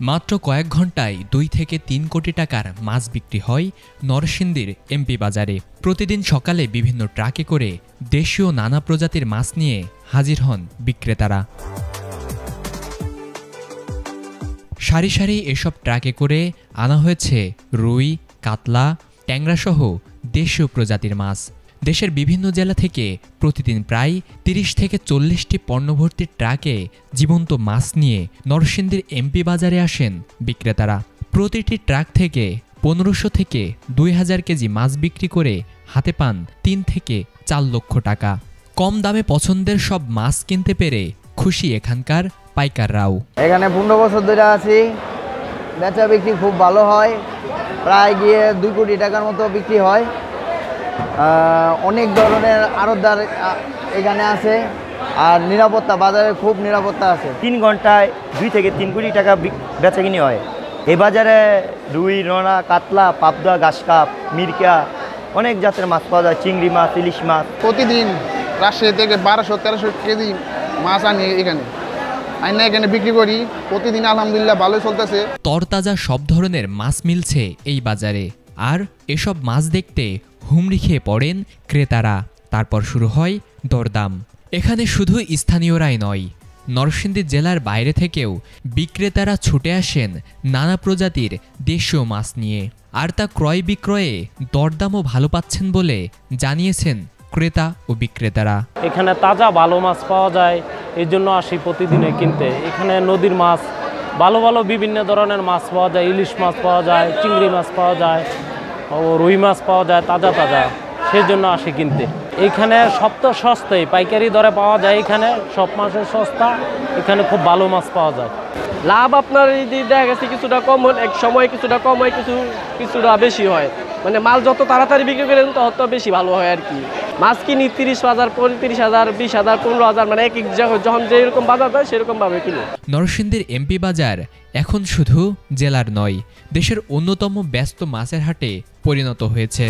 মাত্র কয়েক ঘন্টায় 2 থেকে 3 কোটি টাকার মাছ বিক্রি হয় নরসিংদীর এমপি বাজারে। প্রতিদিন সকালে বিভিন্ন ট্রাকে করে দেশীয় নানা প্রজাতির মাছ নিয়ে হাজির হন বিক্রেতারা। সারি সারি এসব ট্রাকে করে আনা হয়েছে রুই, কাতলা, ট্যাংরাসহ দেশীয় প্রজাতির মাছ। দেশের বিভিন্ন জেলা থেকে প্রতিদিন প্রায় 30 থেকে 40টি পণ্যভর্তি ট্রাকে জীবন্ত মাছ নিয়ে নরসিংদীর এমপি বাজারে আসেন বিক্রেতারা। প্রতিটি ট্রাক থেকে 1500 থেকে 2000 কেজি মাছ বিক্রি করে হাতে পান 3 থেকে 4 লক্ষ টাকা। কম দামে পছন্দের সব মাছ কিনতে পেরে খুশি এখানকার পাইকাররাও। এখানে 15 বছর ধরে আছি, বেচা বিক্রি খুব ভালো হয়, প্রায় গিয়ে 2 কোটি টাকার মতো বিক্রি হয়। অনেক ধরনের আড়তদার এখানে আছে, আর নিরাপত্তা, বাজারে খুব নিরাপত্তা আছে। 3 ঘন্টায় 2 থেকে 3 কোটি টাকা বেচা কিনি হয়। এই বাজারে রুই, নোনা, কাতলা, পাবদা, ঘাসকাপ, মিরকা অনেক জাতের মাছ পাওয়া যায়, চিংড়ি মাছ, ইলিশ মাছ। প্রতিদিন রাজশাহী থেকে 1200-1300 কেজি মাছ আনি এখানে বিক্রি করি। প্রতিদিন আলহামদুলিল্লাহ ভালোই চলতেছে। তরতাজা সব ধরনের মাছ মিলছে এই বাজারে, আর এসব মাছ দেখতে হুমড়ি খেয়ে পড়েন ক্রেতারা। তারপর শুরু হয় দরদাম। এখানে শুধু স্থানীয়রাই নয়, নরসিংদী জেলার বাইরে থেকেও বিক্রেতারা ছুটে আসেন নানা প্রজাতির দেশীয় মাছ নিয়ে, আর তা ক্রয় বিক্রয়ে দরদামও ভালো পাচ্ছেন বলে জানিয়েছেন ক্রেতা ও বিক্রেতারা। এখানে তাজা ভালো মাছ পাওয়া যায়, এই জন্য আসি প্রতিদিনে কিনতে। এখানে নদীর মাছ, ভালো ভালো বিভিন্ন ধরনের মাছ পাওয়া যায়, ইলিশ মাছ পাওয়া যায়, চিংড়ি মাছ পাওয়া যায়, রুই মাছ পাওয়া যায় তাজা তাজা, সেই জন্য আসি কিনতে। এখানে সব তো সস্তাই, পাইকারি দরে পাওয়া যায়, এখানে সব মাছের সস্তা, এখানে খুব ভালো মাছ পাওয়া যায়। লাভ আপনার দেখা গেছে কিছুটা কম হয়, এক সময় কিছুটা কম হয়, কিছুটা বেশি হয়। মানে মাল যত তাড়াতাড়ি বিক্রি করেন তত বেশি ভালো হয় আর কি। মাছ কিনি 30,000, 35,000, 20,000, 15,000, মানে এক যখন যেরকম বাজার হয় সেরকম ভাবে কিনি। নরসিংদীর এমপি বাজার এখন শুধু জেলার নয়, দেশের অন্যতম ব্যস্ত মাছের হাটে পরিণত হয়েছে।